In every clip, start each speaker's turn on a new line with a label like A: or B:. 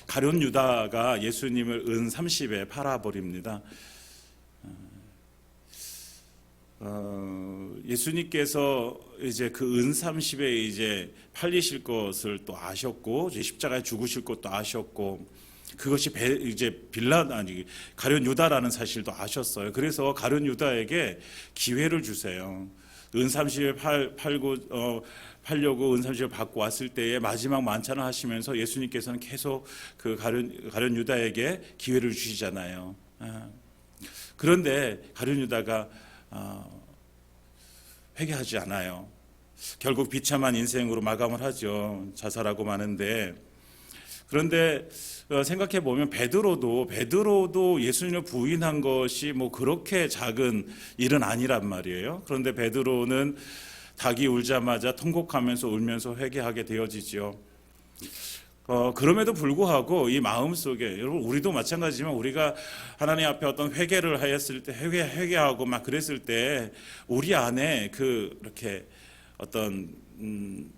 A: 가룟 유다가 예수님을 은 30에 팔아버립니다. 예수님께서 이제 그 은 30에 이제 팔리실 것을 또 아셨고, 이제 십자가에 죽으실 것도 아셨고, 그것이 이제 가룟 유다라는 사실도 아셨어요. 그래서 가룟 유다에게 기회를 주세요. 은 30에 팔려고 은 30을 받고 왔을 때에 마지막 만찬을 하시면서 예수님께서는 계속 그 가룟 유다에게 기회를 주시잖아요. 그런데 가룟 유다가 회개하지 않아요. 결국 비참한 인생으로 마감을 하죠. 자살하고 마는데, 그런데 생각해 보면 베드로도 예수님을 부인한 것이 뭐 그렇게 작은 일은 아니란 말이에요. 그런데 베드로는 닭이 울자마자 통곡하면서 울면서 회개하게 되어지죠. 그럼에도 불구하고 이 마음 속에, 여러분 우리도 마찬가지지만, 우리가 하나님 앞에 어떤 회개를 하였을 때, 회개하고 막 그랬을 때 우리 안에 이렇게 어떤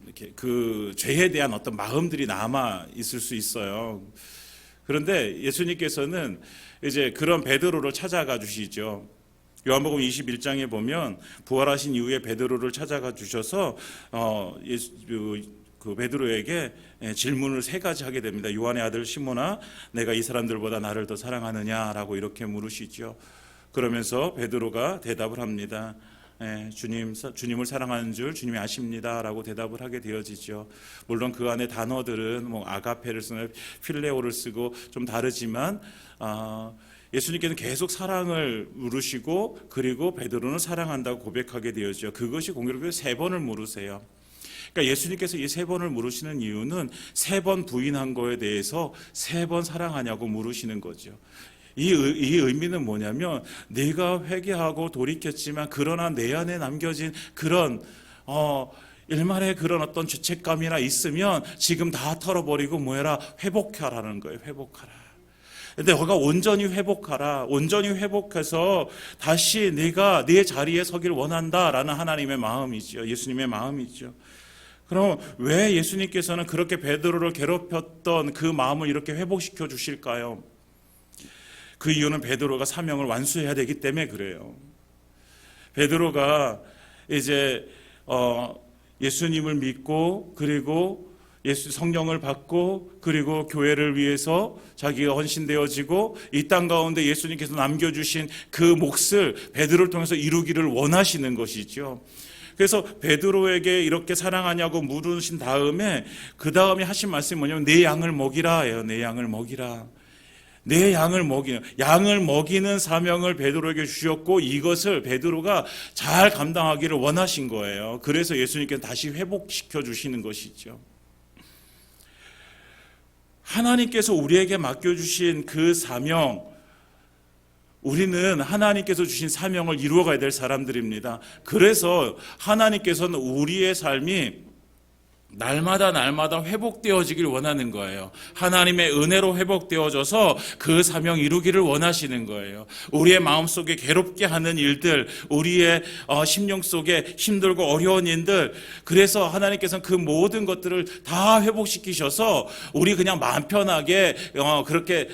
A: 이렇게 그 죄에 대한 어떤 마음들이 남아 있을 수 있어요. 그런데 예수님께서는 이제 그런 베드로를 찾아가 주시죠. 요한복음 21장에 보면 부활하신 이후에 베드로를 찾아가 주셔서 그 베드로에게 질문을 3가지 하게 됩니다. 요한의 아들 시몬아, 내가 이 사람들보다 나를 더 사랑하느냐라고 이렇게 물으시죠. 그러면서 베드로가 대답을 합니다. 주님을 사랑하는 줄 주님이 아십니다라고 대답을 하게 되어지죠. 물론 그 안에 단어들은 뭐 아가페를 쓰고 필레오를 쓰고 좀 다르지만 예수님께서는 계속 사랑을 물으시고, 그리고 베드로는 사랑한다고 고백하게 되어지죠. 그것이 공교롭게 3번을 물으세요. 그러니까 예수님께서 이 3번을 물으시는 이유는 3번 부인한 거에 대해서 3번 사랑하냐고 물으시는 거죠. 이 의미는 뭐냐면, 내가 회개하고 돌이켰지만 그러나 내 안에 남겨진 그런 일말의 그런 어떤 죄책감이나 있으면 지금 다 털어버리고 뭐해라, 회복하라는 거예요. 회복하라. 근데 너가 온전히 회복하라. 온전히 회복해서 다시 내가 네 자리에 서길 원한다라는 하나님의 마음이죠. 예수님의 마음이죠. 그럼 왜 예수님께서는 그렇게 베드로를 괴롭혔던 그 마음을 이렇게 회복시켜 주실까요? 그 이유는 베드로가 사명을 완수해야 되기 때문에 그래요. 베드로가 이제 예수님을 믿고, 그리고 성령을 받고, 그리고 교회를 위해서 자기가 헌신되어지고, 이 땅 가운데 예수님께서 남겨주신 그 몫을 베드로를 통해서 이루기를 원하시는 것이죠. 그래서 베드로에게 이렇게 사랑하냐고 물으신 다음에 그 다음에 하신 말씀이 뭐냐면, 내 양을 먹이라예요. 내 양을 먹이라. 내 양을 먹이는 사명을 베드로에게 주셨고, 이것을 베드로가 잘 감당하기를 원하신 거예요. 그래서 예수님께서 다시 회복시켜 주시는 것이죠. 하나님께서 우리에게 맡겨주신 그 사명, 우리는 하나님께서 주신 사명을 이루어가야 될 사람들입니다. 그래서 하나님께서는 우리의 삶이 날마다 회복되어지길 원하는 거예요. 하나님의 은혜로 회복되어져서 그 사명 이루기를 원하시는 거예요. 우리의 마음속에 괴롭게 하는 일들, 우리의 심령 속에 힘들고 어려운 일들, 그래서 하나님께서는 그 모든 것들을 다 회복시키셔서 우리 그냥 마음 편하게 그렇게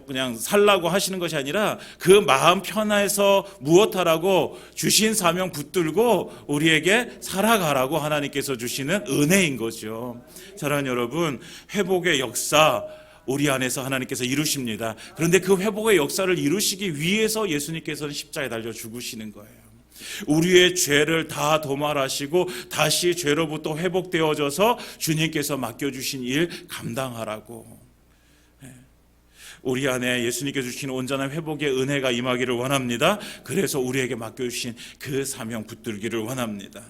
A: 그냥 살라고 하시는 것이 아니라, 그 마음 편해서 무엇하라고 주신 사명 붙들고 우리에게 살아가라고 하나님께서 주시는 은혜 인 거죠. 사랑하는 여러분, 회복의 역사 우리 안에서 하나님께서 이루십니다. 그런데 그 회복의 역사를 이루시기 위해서 예수님께서는 십자가에 달려 죽으시는 거예요. 우리의 죄를 다 도말하시고 다시 죄로부터 회복되어져서 주님께서 맡겨주신 일 감당하라고. 우리 안에 예수님께서 주신 온전한 회복의 은혜가 임하기를 원합니다. 그래서 우리에게 맡겨주신 그 사명 붙들기를 원합니다.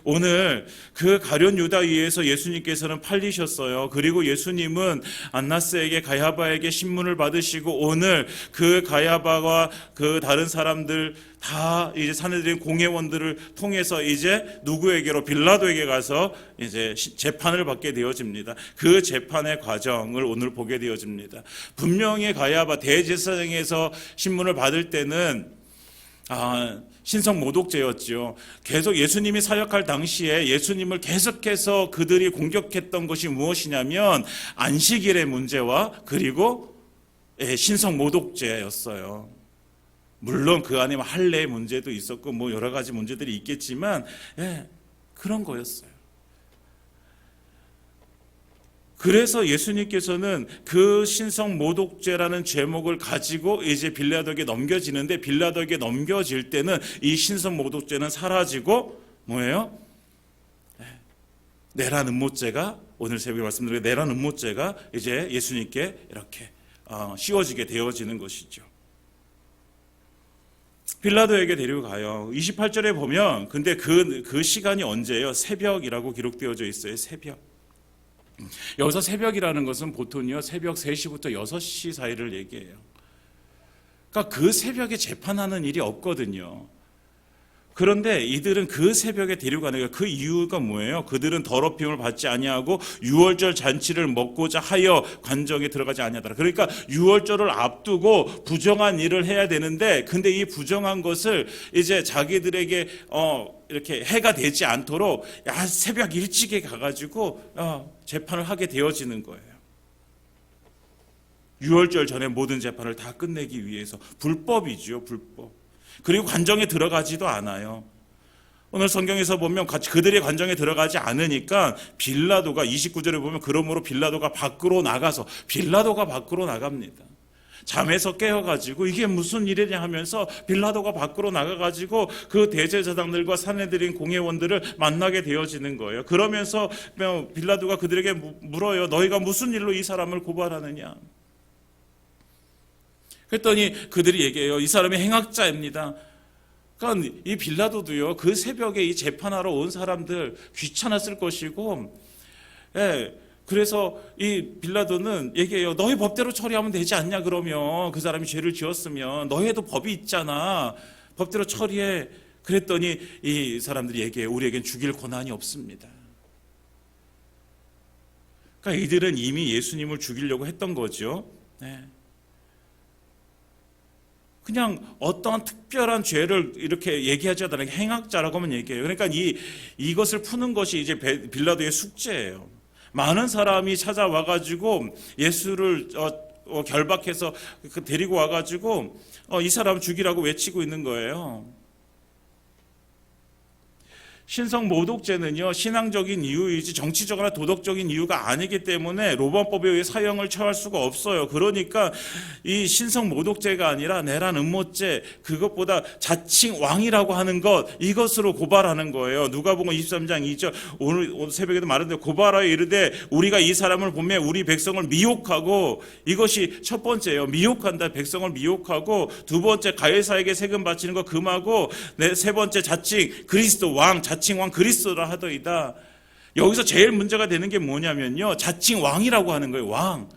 A: 오늘 그 가룟 유다에 의해서 예수님께서는 팔리셨어요. 그리고 예수님은 안나스에게, 가야바에게 신문을 받으시고, 오늘 그 가야바와 그 다른 사람들 다 이제 사내들인 공회원들을 통해서 이제 누구에게로, 빌라도에게 가서 이제 재판을 받게 되어집니다. 그 재판의 과정을 오늘 보게 되어집니다. 분명히 가야바 대제사장에서 신문을 받을 때는 신성 모독죄였죠. 계속 예수님이 사역할 당시에 예수님을 계속해서 그들이 공격했던 것이 무엇이냐면 안식일의 문제와 그리고 신성 모독죄였어요. 물론 그 안에 할례의 문제도 있었고 뭐 여러 가지 문제들이 있겠지만 그런 거였어요. 그래서 예수님께서는 그 신성 모독죄라는 제목을 가지고 이제 빌라도에게 넘겨지는데, 빌라도에게 넘겨질 때는 이 신성 모독죄는 사라지고 뭐예요? 내란 음모죄가, 오늘 새벽에 말씀드린 내란 음모죄가 이제 예수님께 이렇게 씌워지게 되어지는 것이죠. 빌라도에게 데려가요. 28절에 보면 근데 그 시간이 언제예요? 새벽이라고 기록되어져 있어요. 새벽. 여기서 새벽이라는 것은 보통요 새벽 3시부터 6시 사이를 얘기해요. 그러니까 그 새벽에 재판하는 일이 없거든요. 그런데 이들은 그 새벽에 데려가는 거예요. 그 이유가 뭐예요? 그들은 더럽힘을 받지 아니하고 유월절 잔치를 먹고자 하여 관정에 들어가지 아니하더라. 그러니까 유월절을 앞두고 부정한 일을 해야 되는데, 근데 이 부정한 것을 이제 자기들에게 이렇게 해가 되지 않도록 새벽 일찍에 가가지고 재판을 하게 되어지는 거예요. 유월절 전에 모든 재판을 다 끝내기 위해서. 불법이죠, 불법. 그리고 관정에 들어가지도 않아요. 오늘 성경에서 보면 그들의 관정에 들어가지 않으니까 빌라도가 29절에 보면 그러므로 빌라도가 밖으로 나갑니다. 잠에서 깨어가지고 이게 무슨 일이냐 하면서 빌라도가 밖으로 나가가지고 그 대제사장들과 산헤드린 공회원들을 만나게 되어지는 거예요. 그러면서 빌라도가 그들에게 물어요. 너희가 무슨 일로 이 사람을 고발하느냐? 그랬더니 그들이 얘기해요. 이 사람이 행악자입니다. 그러니까 이 빌라도도요, 그 새벽에 이 재판하러 온 사람들 귀찮았을 것이고, 그래서 이 빌라도는 얘기해요. 너희 법대로 처리하면 되지 않냐? 그러면 그 사람이 죄를 지었으면 너희에도 법이 있잖아. 법대로 처리해. 그랬더니 이 사람들이 얘기해요. 우리에겐 죽일 권한이 없습니다. 그러니까 이들은 이미 예수님을 죽이려고 했던 거죠. 그냥 어떠한 특별한 죄를 이렇게 얘기하지 않는 행악자라고만 얘기해요. 그러니까 이것을 푸는 것이 이제 빌라도의 숙제예요. 많은 사람이 찾아와가지고 예수를 결박해서 데리고 와가지고 이 사람 죽이라고 외치고 있는 거예요. 신성 모독죄는요, 신앙적인 이유이지 정치적이나 도덕적인 이유가 아니기 때문에 로마법에 의해 사형을 처할 수가 없어요. 그러니까 이 신성 모독죄가 아니라 내란 음모죄, 그것보다 자칭 왕이라고 하는 것, 이것으로 고발하는 거예요. 누가복음 23장 2절, 오늘 새벽에도 말했는데 고발하여 이르되 우리가 이 사람을 보며 우리 백성을 미혹하고, 이것이 첫 번째예요. 미혹한다. 백성을 미혹하고, 두 번째 가이사에게 세금 바치는 거 금하고, 세 번째 자칭 그리스도 왕, 자칭 왕 그리스도라 하더이다. 여기서 제일 문제가 되는 게 뭐냐면요, 자칭 왕이라고 하는 거예요. 왕.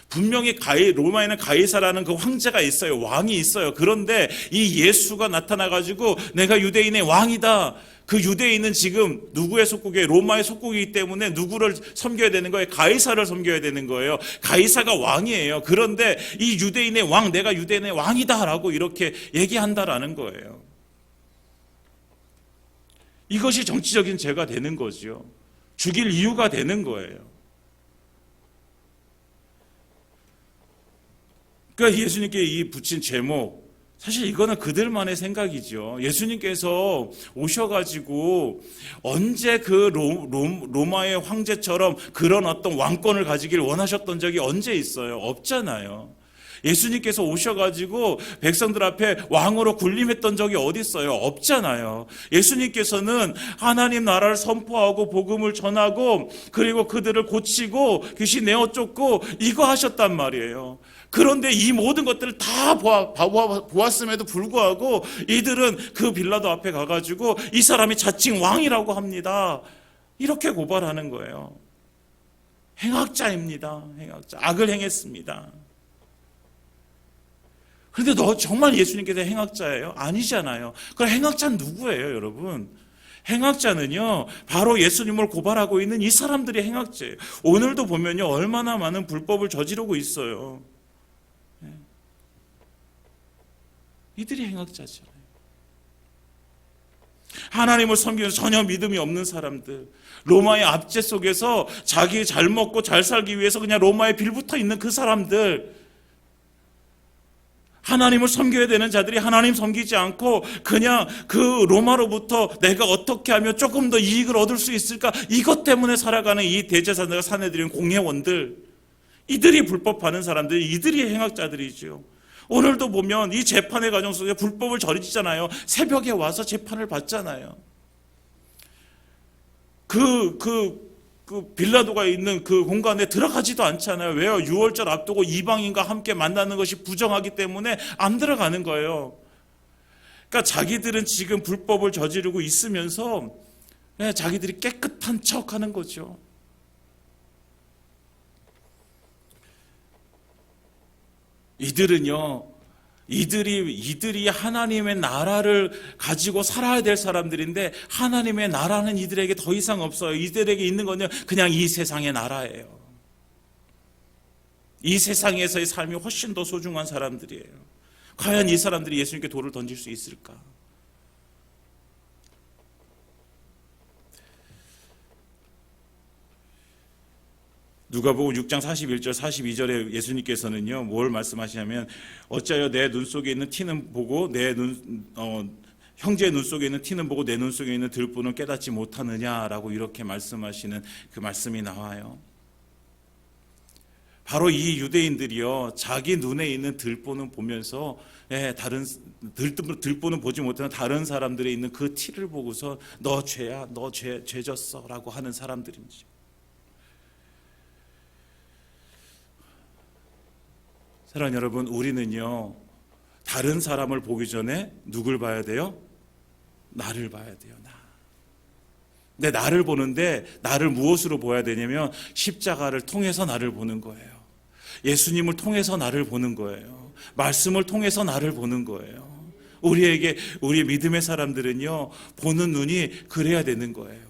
A: 분명히 로마에는 가이사라는 그 황제가 있어요. 왕이 있어요. 그런데 이 예수가 나타나가지고 내가 유대인의 왕이다. 그 유대인은 지금 누구의 속국이에요? 로마의 속국이기 때문에 누구를 섬겨야 되는 거예요? 가이사를 섬겨야 되는 거예요. 가이사가 왕이에요. 그런데 이 유대인의 왕, 내가 유대인의 왕이다라고 이렇게 얘기한다라는 거예요. 이것이 정치적인 죄가 되는 거죠. 죽일 이유가 되는 거예요. 그러니까 예수님께 이 붙인 제목, 사실 이거는 그들만의 생각이죠. 예수님께서 오셔가지고 언제 그 로마의 황제처럼 그런 어떤 왕권을 가지길 원하셨던 적이 언제 있어요? 없잖아요. 예수님께서 오셔가지고 백성들 앞에 왕으로 군림했던 적이 어디 있어요? 없잖아요. 예수님께서는 하나님 나라를 선포하고 복음을 전하고, 그리고 그들을 고치고 귀신 내어 쫓고 이거 하셨단 말이에요. 그런데 이 모든 것들을 다 보았음에도 불구하고 이들은 그 빌라도 앞에 가가지고 이 사람이 자칭 왕이라고 합니다. 이렇게 고발하는 거예요. 행악자입니다. 행악자. 악을 행했습니다. 그런데 너 정말 예수님께서 행악자예요? 아니잖아요. 그럼 행악자는 누구예요, 여러분? 행악자는요, 바로 예수님을 고발하고 있는 이 사람들이 행악자예요. 오늘도 보면요, 얼마나 많은 불법을 저지르고 있어요. 이들이 행악자잖아요. 하나님을 섬기면서 전혀 믿음이 없는 사람들, 로마의 압제 속에서 자기 잘 먹고 잘 살기 위해서 그냥 로마에 빌붙어 있는 그 사람들, 하나님을 섬겨야 되는 자들이 하나님 섬기지 않고 그냥 그 로마로부터 내가 어떻게 하면 조금 더 이익을 얻을 수 있을까, 이것 때문에 살아가는 이 대제사장과 사내들인 공회원들, 이들이 불법하는 사람들, 이들이 행악자들이죠. 오늘도 보면 이 재판의 과정 속에 불법을 저지잖아요. 새벽에 와서 재판을 받잖아요. 그 빌라도가 있는 그 공간에 들어가지도 않잖아요. 왜요? 유월절 앞두고 이방인과 함께 만나는 것이 부정하기 때문에 안 들어가는 거예요. 그러니까 자기들은 지금 불법을 저지르고 있으면서 자기들이 깨끗한 척하는 거죠. 이들이 하나님의 나라를 가지고 살아야 될 사람들인데 하나님의 나라는 이들에게 더 이상 없어요. 이들에게 있는 건 그냥 이 세상의 나라예요. 이 세상에서의 삶이 훨씬 더 소중한 사람들이에요. 과연 이 사람들이 예수님께 돌을 던질 수 있을까? 누가복음 6장 41절 42절에 예수님께서는요 뭘 말씀하시냐면, 어찌하여 내 눈 속에 있는 티는 보고 형제의 눈 속에 있는 티는 보고 내 눈 속에 있는 들보는 깨닫지 못하느냐라고 이렇게 말씀하시는 그 말씀이 나와요. 바로 이 유대인들이요, 자기 눈에 있는 들보는 보면서 다른 들보는 보지 못하는 다른 사람들에 있는 그 티를 보고서 너 죄야, 너 죄졌어라고 하는 사람들입니다. 사랑하는 여러분, 우리는요 다른 사람을 보기 전에 누굴 봐야 돼요? 나를 봐야 돼요. 근데 나를 보는데 나를 무엇으로 보아야 되냐면 십자가를 통해서 나를 보는 거예요. 예수님을 통해서 나를 보는 거예요. 말씀을 통해서 나를 보는 거예요. 우리 믿음의 사람들은요 보는 눈이 그래야 되는 거예요.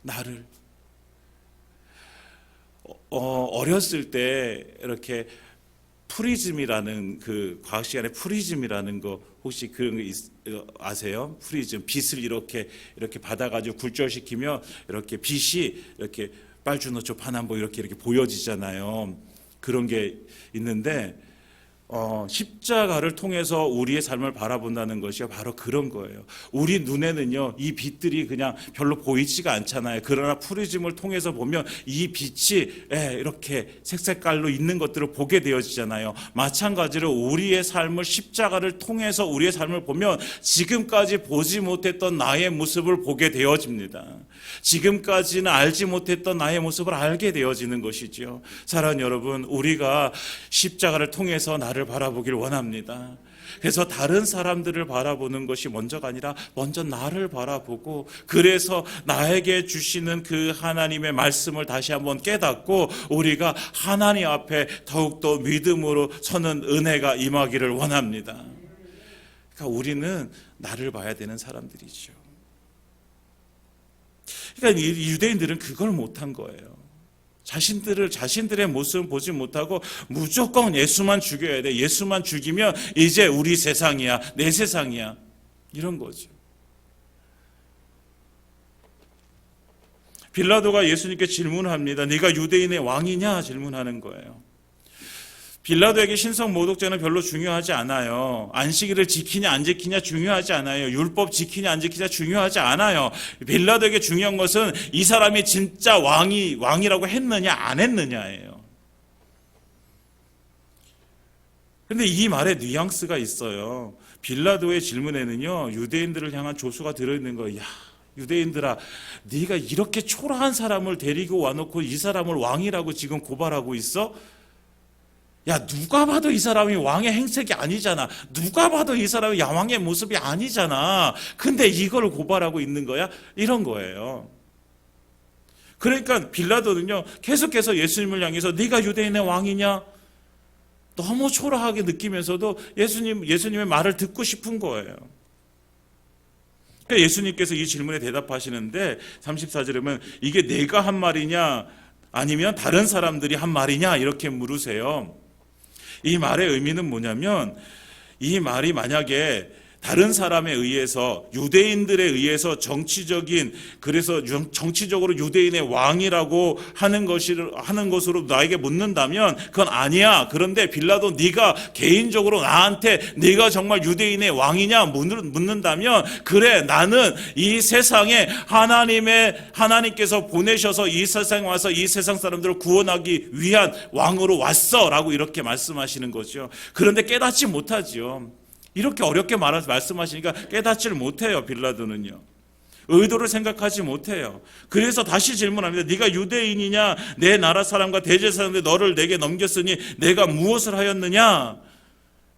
A: 나를. 어렸을 때 이렇게 프리즘이라는 그 과학 시간에 프리즘이라는 거 혹시 그런 거 아세요? 프리즘, 빛을 이렇게 받아가지고 굴절시키면 이렇게 빛이 이렇게 빨주노초 파남보 이렇게 보여지잖아요. 그런 게 있는데 십자가를 통해서 우리의 삶을 바라본다는 것이 바로 그런 거예요. 우리 눈에는요 이 빛들이 그냥 별로 보이지가 않잖아요. 그러나 프리즘을 통해서 보면 이 빛이 이렇게 색깔로 있는 것들을 보게 되어지잖아요. 마찬가지로 우리의 삶을 십자가를 통해서 우리의 삶을 보면 지금까지 보지 못했던 나의 모습을 보게 되어집니다. 지금까지는 알지 못했던 나의 모습을 알게 되어지는 것이죠. 사랑하는 여러분, 우리가 십자가를 통해서 나를 바라보길 원합니다. 그래서 다른 사람들을 바라보는 것이 먼저가 아니라 먼저 나를 바라보고, 그래서 나에게 주시는 그 하나님의 말씀을 다시 한번 깨닫고 우리가 하나님 앞에 더욱더 믿음으로 서는 은혜가 임하기를 원합니다. 그러니까 우리는 나를 봐야 되는 사람들이죠. 그러니까 이 유대인들은 그걸 못한 거예요. 자신들의 모습을 보지 못하고 무조건 예수만 죽여야 돼. 예수만 죽이면 이제 우리 세상이야, 내 세상이야, 이런 거죠. 빌라도가 예수님께 질문합니다. 네가 유대인의 왕이냐 질문하는 거예요. 빌라도에게 신성 모독죄는 별로 중요하지 않아요. 안식일을 지키냐 안 지키냐 중요하지 않아요. 율법 지키냐 안 지키냐 중요하지 않아요. 빌라도에게 중요한 것은 이 사람이 진짜 왕이라고 했느냐 안 했느냐예요. 그런데 이 말에 뉘앙스가 있어요. 빌라도의 질문에는요 유대인들을 향한 조수가 들어있는 거예요. 야, 유대인들아, 네가 이렇게 초라한 사람을 데리고 와놓고 이 사람을 왕이라고 지금 고발하고 있어? 야, 누가 봐도 이 사람이 왕의 행색이 아니잖아. 누가 봐도 이 사람이 왕의 모습이 아니잖아. 근데 이걸 고발하고 있는 거야? 이런 거예요. 그러니까 빌라도는요 계속해서 예수님을 향해서 네가 유대인의 왕이냐? 너무 초라하게 느끼면서도 예수님의 말을 듣고 싶은 거예요. 그러니까 예수님께서 이 질문에 대답하시는데 34절에 보면 이게 내가 한 말이냐 아니면 다른 사람들이 한 말이냐 이렇게 물으세요. 이 말의 의미는 뭐냐면, 이 말이 만약에 다른 사람에 의해서, 유대인들에 의해서 그래서 정치적으로 유대인의 왕이라고 하는 것으로 나에게 묻는다면 그건 아니야. 그런데 빌라도 네가 개인적으로 나한테 네가 정말 유대인의 왕이냐 묻는다면, 그래, 나는 이 세상에 하나님께서 보내셔서 이 세상에 와서 이 세상 사람들을 구원하기 위한 왕으로 왔어 라고 이렇게 말씀하시는 거죠. 그런데 깨닫지 못하지요. 이렇게 어렵게 말씀하시니까 깨닫지를 못해요. 빌라도는요, 의도를 생각하지 못해요. 그래서 다시 질문합니다. 네가 유대인이냐? 내 나라 사람과 대제사장들 너를 내게 넘겼으니 내가 무엇을 하였느냐?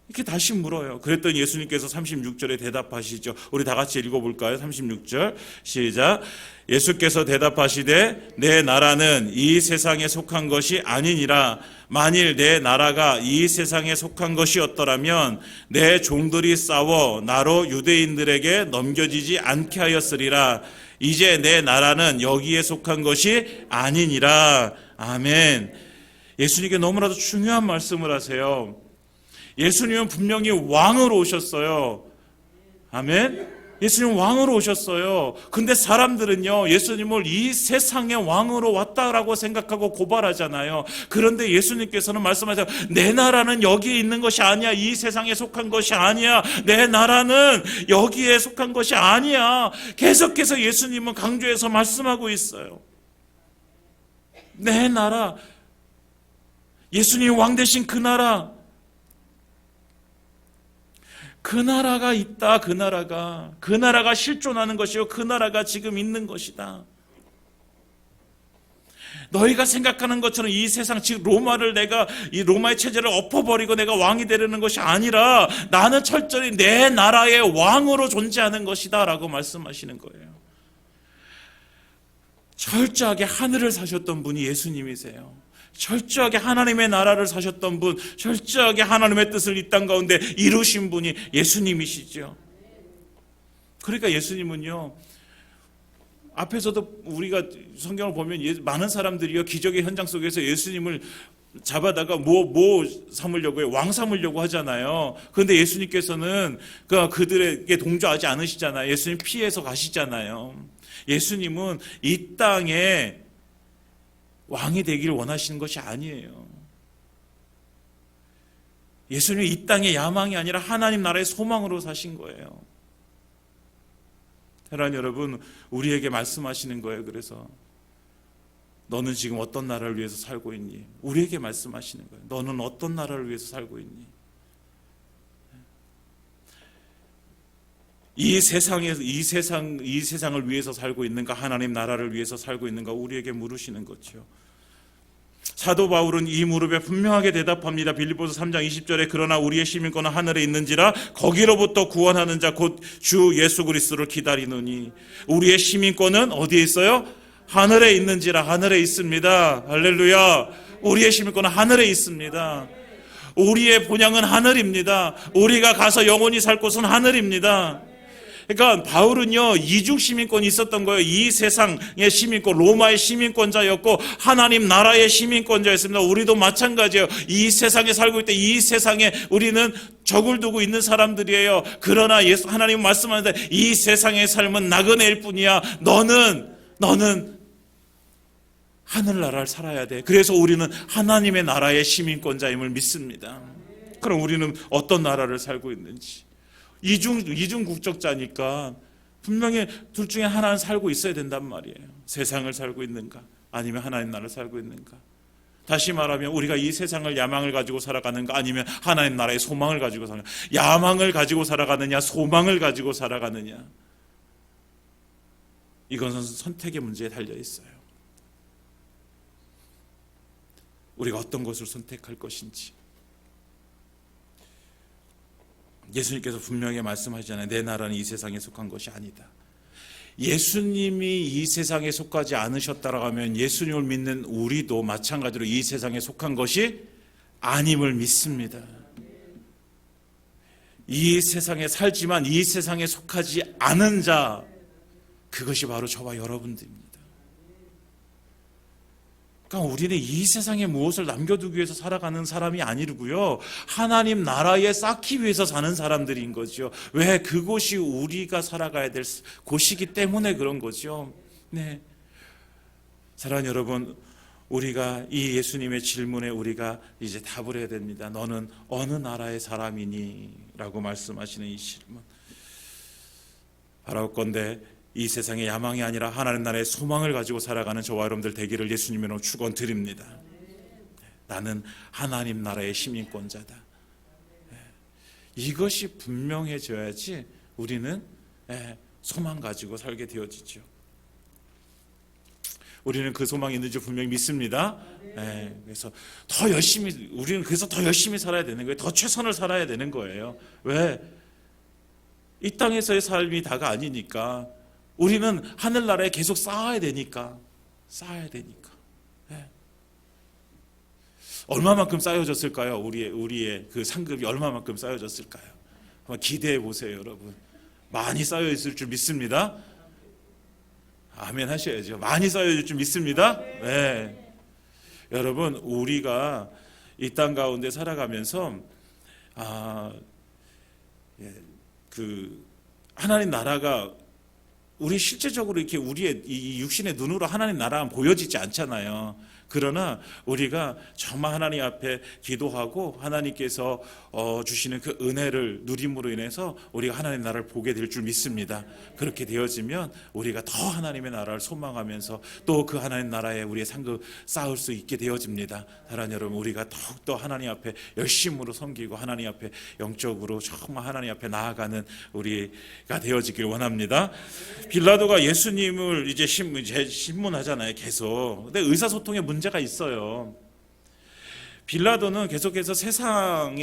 A: 이렇게 다시 물어요. 그랬더니 예수님께서 36절에 대답하시죠. 우리 다 같이 읽어볼까요? 36절 시작. 예수께서 대답하시되 내 나라는 이 세상에 속한 것이 아니니라. 만일 내 나라가 이 세상에 속한 것이었더라면 내 종들이 싸워 나로 유대인들에게 넘겨지지 않게 하였으리라. 이제 내 나라는 여기에 속한 것이 아니니라. 아멘. 예수님께 너무나도 중요한 말씀을 하세요. 예수님은 분명히 왕으로 오셨어요. 아멘. 예수님 왕으로 오셨어요. 근데 사람들은요, 예수님을 이 세상의 왕으로 왔다라고 생각하고 고발하잖아요. 그런데 예수님께서는 말씀하세요. 내 나라는 여기에 있는 것이 아니야. 이 세상에 속한 것이 아니야. 내 나라는 여기에 속한 것이 아니야. 계속해서 예수님은 강조해서 말씀하고 있어요. 내 나라, 예수님이 왕 되신 그 나라, 그 나라가 있다. 그 나라가 실존하는 것이요, 그 나라가 지금 있는 것이다. 너희가 생각하는 것처럼 이 세상, 즉 이 로마의 체제를 엎어버리고 내가 왕이 되려는 것이 아니라 나는 철저히 내 나라의 왕으로 존재하는 것이다 라고 말씀하시는 거예요. 철저하게 하늘을 사셨던 분이 예수님이세요. 철저하게 하나님의 나라를 사셨던 분, 철저하게 하나님의 뜻을 이 땅 가운데 이루신 분이 예수님이시죠. 그러니까 예수님은요, 앞에서도 우리가 성경을 보면 많은 사람들이요, 기적의 현장 속에서 예수님을 잡아다가 뭐 삼으려고 해요? 왕 삼으려고 하잖아요. 그런데 예수님께서는 그들에게 동조하지 않으시잖아요. 예수님 피해서 가시잖아요. 예수님은 이 땅에 왕이 되기를 원하시는 것이 아니에요. 예수님이 이 땅의 야망이 아니라 하나님 나라의 소망으로 사신 거예요. 사랑하는 여러분, 우리에게 말씀하시는 거예요. 그래서 너는 지금 어떤 나라를 위해서 살고 있니? 우리에게 말씀하시는 거예요. 너는 어떤 나라를 위해서 살고 있니? 이 세상을 위해서 살고 있는가? 하나님 나라를 위해서 살고 있는가? 우리에게 물으시는 거죠. 사도 바울은 이 무릎에 분명하게 대답합니다. 빌립보서 3장 20절에 그러나 우리의 시민권은 하늘에 있는지라 거기로부터 구원하는 자 곧 주 예수 그리스도를 기다리노니. 우리의 시민권은 어디에 있어요? 하늘에 있는지라. 하늘에 있습니다. 할렐루야. 우리의 시민권은 하늘에 있습니다. 우리의 본향은 하늘입니다. 우리가 가서 영원히 살 곳은 하늘입니다. 그러니까 바울은요, 이중 시민권이 있었던 거예요. 이 세상의 시민권, 로마의 시민권자였고 하나님 나라의 시민권자였습니다. 우리도 마찬가지예요. 이 세상에 살고 있을 때 이 세상에 우리는 적을 두고 있는 사람들이에요. 그러나 하나님은 말씀하는데 이 세상의 삶은 나그네일 뿐이야. 너는 하늘나라를 살아야 돼. 그래서 우리는 하나님의 나라의 시민권자임을 믿습니다. 그럼 우리는 어떤 나라를 살고 있는지. 이중 국적자니까 분명히 둘 중에 하나는 살고 있어야 된단 말이에요. 세상을 살고 있는가, 아니면 하나님 나라를 살고 있는가. 다시 말하면 우리가 이 세상을 야망을 가지고 살아가는가, 아니면 하나님 나라의 소망을 가지고 살아가는가. 야망을 가지고 살아가느냐, 소망을 가지고 살아가느냐. 이것은 선택의 문제에 달려 있어요. 우리가 어떤 것을 선택할 것인지. 예수님께서 분명히 말씀하시잖아요. 내 나라는 이 세상에 속한 것이 아니다. 예수님이 이 세상에 속하지 않으셨다라고 하면 예수님을 믿는 우리도 마찬가지로 이 세상에 속한 것이 아님을 믿습니다. 이 세상에 살지만 이 세상에 속하지 않은 자, 그것이 바로 저와 여러분들입니다. 그러니까 우리는 이 세상에 무엇을 남겨두기 위해서 살아가는 사람이 아니고요, 하나님 나라에 쌓기 위해서 사는 사람들인 거죠. 왜? 그곳이 우리가 살아가야 될 곳이기 때문에 그런 거죠. 네, 사랑하는 여러분, 우리가 이 예수님의 질문에 우리가 이제 답을 해야 됩니다. 너는 어느 나라의 사람이니? 라고 말씀하시는 이 질문, 바라옵건대 이 세상의 야망이 아니라 하나님 나라의 소망을 가지고 살아가는 저와 여러분들 되기를 예수님으로 축원드립니다. 나는 하나님 나라의 시민권자다. 이것이 분명해져야지 우리는 소망 가지고 살게 되어지죠. 우리는 그 소망이 있는지 분명히 믿습니다. 그래서 더 열심히, 우리는 그래서 더 열심히 살아야 되는 거예요. 더 최선을 살아야 되는 거예요. 왜? 이 땅에서의 삶이 다가 아니니까. 우리는 하늘나라에 계속 쌓아야 되니까. 얼마만큼 쌓여졌을까요? 우리의 그 상급이 얼마만큼 쌓여졌을까요? 한번 기대해 보세요, 여러분. 많이 쌓여 있을 줄 믿습니다. 아멘 하셔야죠. 많이 쌓여질 줄 믿습니다. 네. 여러분, 우리가 이 땅 가운데 살아가면서 하나님 나라가 우리 실제적으로 이렇게 우리의 이 육신의 눈으로 하나님 나라는 보여지지 않잖아요. 그러나 우리가 정말 하나님 앞에 기도하고 하나님께서 주시는 그 은혜를 누림으로 인해서 우리가 하나님 나라를 보게 될 줄 믿습니다. 그렇게 되어지면 우리가 더 하나님의 나라를 소망하면서 또 그 하나님 나라에 우리의 상급 쌓을 수 있게 되어집니다. 사랑하는 여러분, 우리가 더욱더 하나님 앞에 열심으로 섬기고 하나님 앞에 영적으로 정말 하나님 앞에 나아가는 우리가 되어지길 원합니다. 빌라도가 예수님을 이제 신문하잖아요, 계속. 근데 의사소통에 문제가 있어요. 빌라도는 계속해서 세상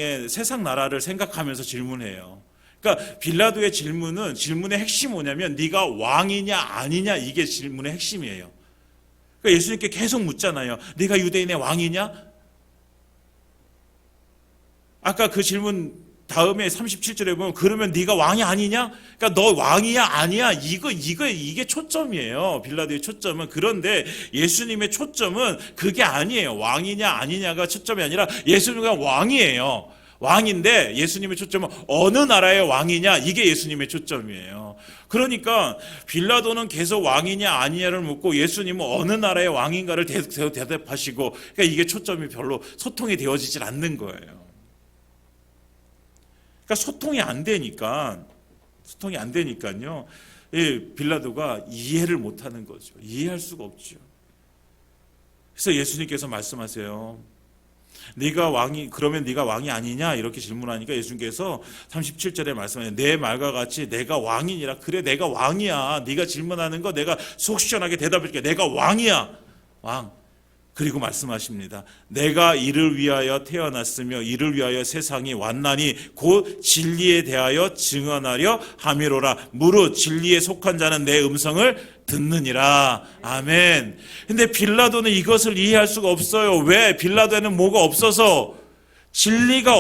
A: 나라를 생각하면서 질문해요. 그러니까 빌라도의 질문의 핵심이 뭐냐면 네가 왕이냐 아니냐, 이게 질문의 핵심이에요. 그러니까 예수님께 계속 묻잖아요. 네가 유대인의 왕이냐? 아까 그 질문 다음에 37절에 보면 그러면 네가 왕이 아니냐? 그러니까 너 왕이야 아니야? 이게 초점이에요. 빌라도의 초점은. 그런데 예수님의 초점은 그게 아니에요. 왕이냐 아니냐가 초점이 아니라 예수님은 왕이에요. 왕인데 예수님의 초점은 어느 나라의 왕이냐, 이게 예수님의 초점이에요. 그러니까 빌라도는 계속 왕이냐 아니냐를 묻고 예수님은 어느 나라의 왕인가를 대답하시고, 그러니까 이게 초점이 별로 소통이 되어지질 않는 거예요. 그러니까 소통이 안 되니까요. 빌라도가 이해를 못하는 거죠. 이해할 수가 없죠. 그래서 예수님께서 말씀하세요. 그러면 네가 왕이 아니냐? 이렇게 질문하니까 예수님께서 37절에 말씀하세요. 내 말과 같이 내가 왕이니라. 그래, 내가 왕이야. 네가 질문하는 거 내가 속 시원하게 대답할게. 내가 왕이야. 왕. 그리고 말씀하십니다. 내가 이를 위하여 태어났으며 이를 위하여 세상이 왔나니 곧 진리에 대하여 증언하려 함이로라. 무릇 진리에 속한 자는 내 음성을 듣느니라. 아멘. 근데 빌라도는 이것을 이해할 수가 없어요. 왜? 빌라도에는 뭐가 없어서? 진리가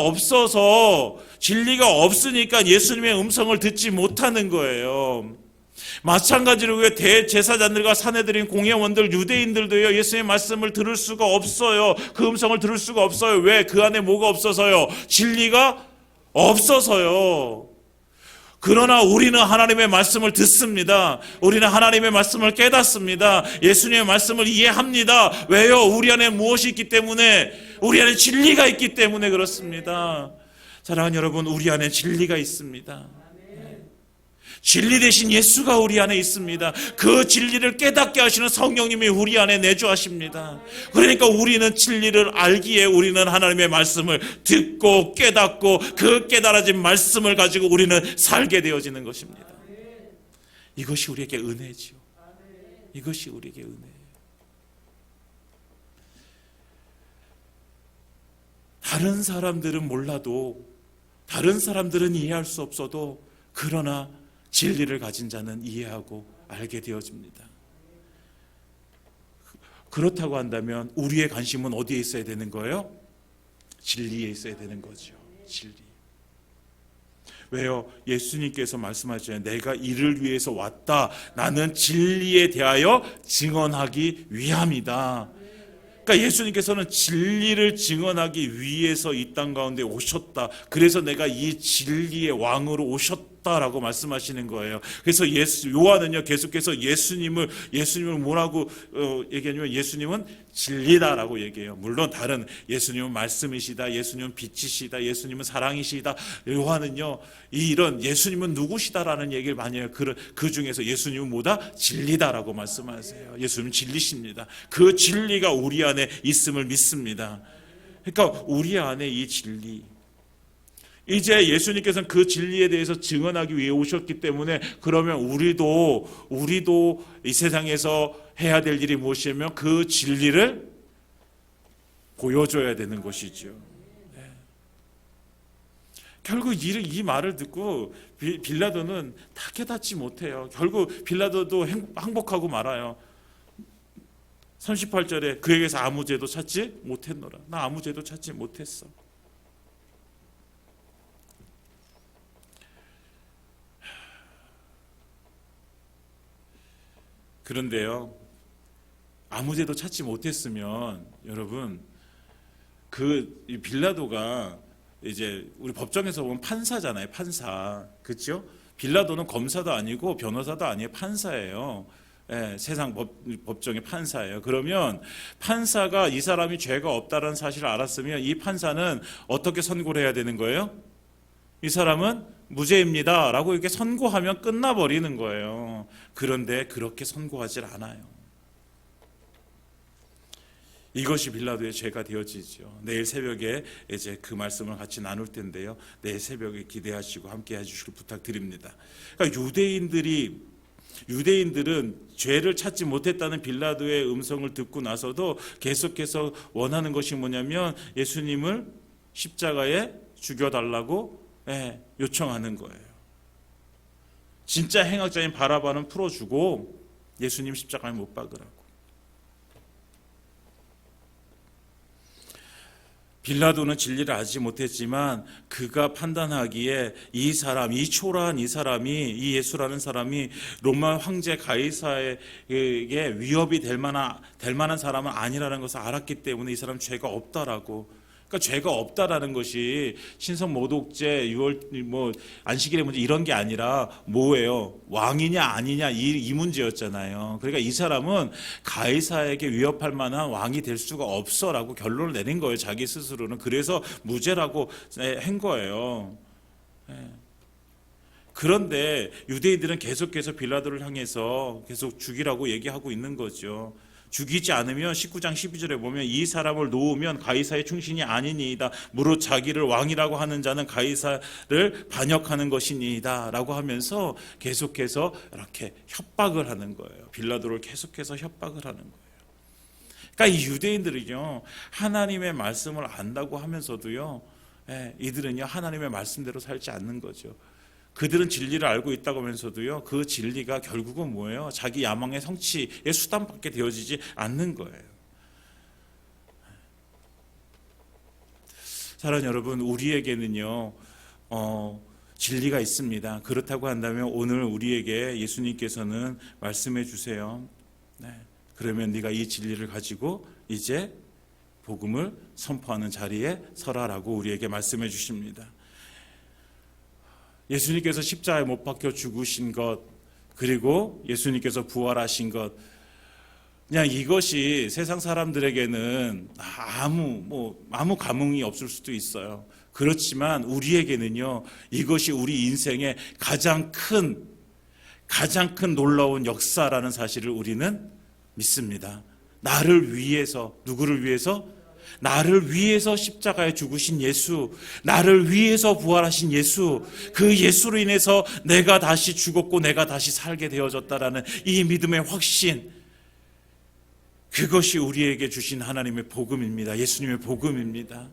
A: 없으니까 예수님의 음성을 듣지 못하는 거예요. 마찬가지로 대제사장들과 사내들인 공회원들, 유대인들도요, 예수님의 말씀을 들을 수가 없어요. 그 음성을 들을 수가 없어요. 왜? 그 안에 뭐가 없어서요? 진리가 없어서요. 그러나 우리는 하나님의 말씀을 듣습니다. 우리는 하나님의 말씀을 깨닫습니다. 예수님의 말씀을 이해합니다. 왜요? 우리 안에 무엇이 있기 때문에? 우리 안에 진리가 있기 때문에 그렇습니다. 사랑하는 여러분, 우리 안에 진리가 있습니다. 진리 대신 예수가 우리 안에 있습니다. 그 진리를 깨닫게 하시는 성령님이 우리 안에 내주하십니다. 그러니까 우리는 진리를 알기에 우리는 하나님의 말씀을 듣고 깨닫고 그 깨달아진 말씀을 가지고 우리는 살게 되어지는 것입니다. 이것이 우리에게 은혜지요. 이것이 우리에게 은혜예요. 다른 사람들은 몰라도, 다른 사람들은 이해할 수 없어도, 그러나 진리를 가진 자는 이해하고 알게 되어집니다. 그렇다고 한다면 우리의 관심은 어디에 있어야 되는 거예요? 진리에 있어야 되는 거죠. 진리. 왜요? 예수님께서 말씀하셨잖아요. 내가 이를 위해서 왔다. 나는 진리에 대하여 증언하기 위함이다. 그러니까 예수님께서는 진리를 증언하기 위해서 이 땅 가운데 오셨다. 그래서 내가 이 진리의 왕으로 오셨다라고 말씀하시는 거예요. 그래서 요한은요 계속해서 예수님을 뭐라고 얘기하냐면 예수님은 진리다라고 얘기해요. 물론 다른 예수님은 말씀이시다, 예수님은 빛이시다, 예수님은 사랑이시다. 요한은요 이런 예수님은 누구시다라는 얘기를 많이 해요. 그 중에서 예수님은 뭐다? 진리다라고 말씀하세요. 예수님은 진리십니다. 그 진리가 우리 안에 있음을 믿습니다. 그러니까 우리 안에 이 진리, 이제 예수님께서는 그 진리에 대해서 증언하기 위해 오셨기 때문에 그러면 우리도 이 세상에서 해야 될 일이 무엇이냐면 그 진리를 보여줘야 되는 것이죠. 네. 결국 이 말을 듣고 빌라도는 다 깨닫지 못해요. 결국 빌라도도 항복하고 말아요. 38절에 그에게서 아무 죄도 찾지 못했노라. 나 아무 죄도 찾지 못했어. 그런데요, 아무 죄도 찾지 못했으면 여러분 그 빌라도가 이제 우리 법정에서 보면 판사잖아요. 판사, 그렇죠? 빌라도는 검사도 아니고 변호사도 아니에요. 판사예요. 예, 세상 법정의 판사예요. 그러면 판사가 이 사람이 죄가 없다는 사실을 알았으면 이 판사는 어떻게 선고를 해야 되는 거예요? 이 사람은 무죄입니다 라고 이렇게 선고하면 끝나버리는 거예요. 그런데 그렇게 선고하질 않아요. 이것이 빌라도의 죄가 되어지죠. 내일 새벽에 이제 그 말씀을 같이 나눌 텐데요, 내일 새벽에 기대하시고 함께 해주시길 부탁드립니다. 그러니까 유대인들은 죄를 찾지 못했다는 빌라도의 음성을 듣고 나서도 계속해서 원하는 것이 뭐냐면 예수님을 십자가에 죽여달라고 요청하는 거예요. 진짜 행악자인 바라바는 풀어주고 예수님 십자가에 못 박으라고. 빌라도는 진리를 알지 못했지만 그가 판단하기에 이 초라한 이 사람이, 이 예수라는 사람이 로마 황제 가이사에게 위협이 될 만한 사람은 아니라는 것을 알았기 때문에 이 사람 죄가 없다라고. 그러니까 죄가 없다라는 것이 신성 모독죄, 안식일의 문제 이런 게 아니라 뭐예요? 왕이냐 아니냐 이 문제였잖아요. 그러니까 이 사람은 가이사에게 위협할 만한 왕이 될 수가 없어라고 결론을 내린 거예요. 자기 스스로는. 그래서 무죄라고 한 거예요. 그런데 유대인들은 계속해서 빌라도를 향해서 계속 죽이라고 얘기하고 있는 거죠. 죽이지 않으면 19장 12절에 보면 이 사람을 놓으면 가이사의 충신이 아니니이다. 무릇 자기를 왕이라고 하는 자는 가이사를 반역하는 것이니이다 라고 하면서 계속해서 이렇게 협박을 하는 거예요. 빌라도를 계속해서 협박을 하는 거예요. 그러니까 이 유대인들은요, 하나님의 말씀을 안다고 하면서도요, 이들은요 하나님의 말씀대로 살지 않는 거죠. 그들은 진리를 알고 있다고 하면서도요, 그 진리가 결국은 뭐예요? 자기 야망의 성취의 수단밖에 되어지지 않는 거예요. 사랑하는 여러분, 우리에게는요 진리가 있습니다. 그렇다고 한다면 오늘 우리에게 예수님께서는 말씀해 주세요. 그러면 네가 이 진리를 가지고 이제 복음을 선포하는 자리에 서라라고 우리에게 말씀해 주십니다. 예수님께서 십자가에 못 박혀 죽으신 것, 그리고 예수님께서 부활하신 것, 그냥 이것이 세상 사람들에게는 아무 감흥이 없을 수도 있어요. 그렇지만 우리에게는요, 이것이 우리 인생의 가장 큰 놀라운 역사라는 사실을 우리는 믿습니다. 나를 위해서, 누구를 위해서? 나를 위해서 십자가에 죽으신 예수, 나를 위해서 부활하신 예수, 그 예수로 인해서 내가 다시 죽었고 내가 다시 살게 되어졌다라는 이 믿음의 확신, 그것이 우리에게 주신 하나님의 복음입니다. 예수님의 복음입니다.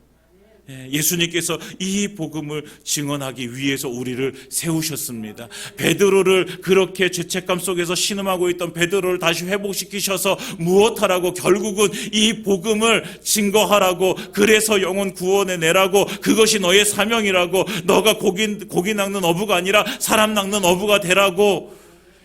A: 예수님께서 이 복음을 증언하기 위해서 우리를 세우셨습니다. 베드로를 그렇게 죄책감 속에서 신음하고 있던 베드로를 다시 회복시키셔서 무엇하라고? 결국은 이 복음을 증거하라고, 그래서 영혼 구원해 내라고, 그것이 너의 사명이라고, 너가 고기 낚는 어부가 아니라 사람 낚는 어부가 되라고,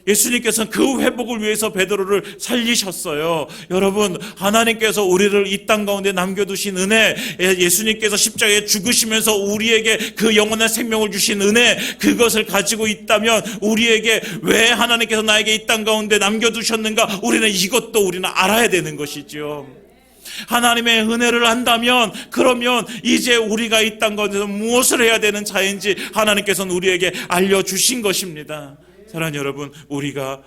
A: 예수님께서는 그 회복을 위해서 베드로를 살리셨어요. 여러분, 하나님께서 우리를 이 땅 가운데 남겨두신 은혜, 예수님께서 십자가에 죽으시면서 우리에게 그 영원한 생명을 주신 은혜, 그것을 가지고 있다면 우리에게 왜 하나님께서 나에게 이 땅 가운데 남겨두셨는가, 우리는 이것도 우리는 알아야 되는 것이죠. 하나님의 은혜를 안다면, 그러면 이제 우리가 이 땅 가운데서 무엇을 해야 되는 자인지 하나님께서는 우리에게 알려주신 것입니다. 사랑하는 여러분, 우리가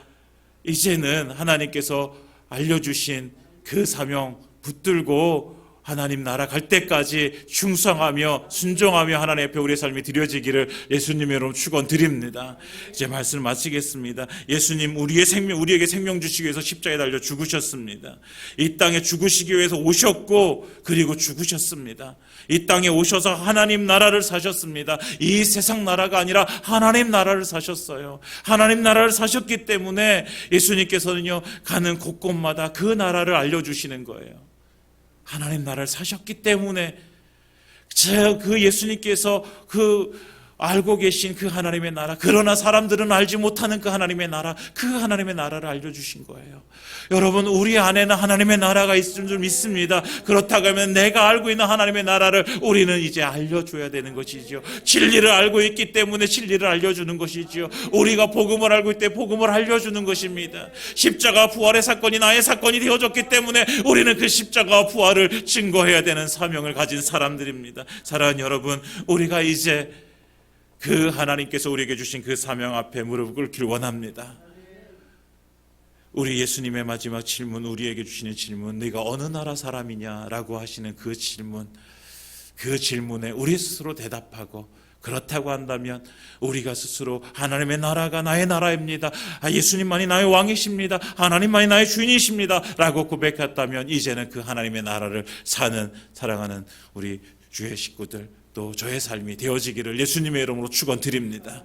A: 이제는 하나님께서 알려주신 그 사명 붙들고 하나님 나라 갈 때까지 충성하며 순종하며 하나님 앞에 우리의 삶이 드려지기를 예수님의 이름으로 축원드립니다. 이제 말씀을 마치겠습니다. 예수님 우리에게 생명 주시기 위해서 십자가에 달려 죽으셨습니다. 이 땅에 죽으시기 위해서 오셨고 그리고 죽으셨습니다. 이 땅에 오셔서 하나님 나라를 사셨습니다. 이 세상 나라가 아니라 하나님 나라를 사셨어요. 하나님 나라를 사셨기 때문에 예수님께서는요, 가는 곳곳마다 그 나라를 알려주시는 거예요. 하나님 나라를 사셨기 때문에 그 예수님께서 알고 계신 그 하나님의 나라, 그러나 사람들은 알지 못하는 그 하나님의 나라, 그 하나님의 나라를 알려주신 거예요. 여러분, 우리 안에는 하나님의 나라가 있을 줄 믿습니다. 그렇다고 하면 내가 알고 있는 하나님의 나라를 우리는 이제 알려줘야 되는 것이죠. 진리를 알고 있기 때문에 진리를 알려주는 것이죠. 우리가 복음을 알고 있을 때 복음을 알려주는 것입니다. 십자가 부활의 사건이 나의 사건이 되어졌기 때문에 우리는 그 십자가 부활을 증거해야 되는 사명을 가진 사람들입니다. 사랑하는 여러분, 우리가 이제 그 하나님께서 우리에게 주신 그 사명 앞에 무릎을 꿇기를 원합니다. 우리 예수님의 마지막 질문, 우리에게 주시는 질문, 네가 어느 나라 사람이냐라고 하시는 그 질문에 우리 스스로 대답하고, 그렇다고 한다면 우리가 스스로 하나님의 나라가 나의 나라입니다, 예수님만이 나의 왕이십니다, 하나님만이 나의 주인이십니다 라고 고백했다면 이제는 그 하나님의 나라를 사는, 사랑하는 우리 주의 식구들, 또 저의 삶이 되어지기를 예수님의 이름으로 축원드립니다.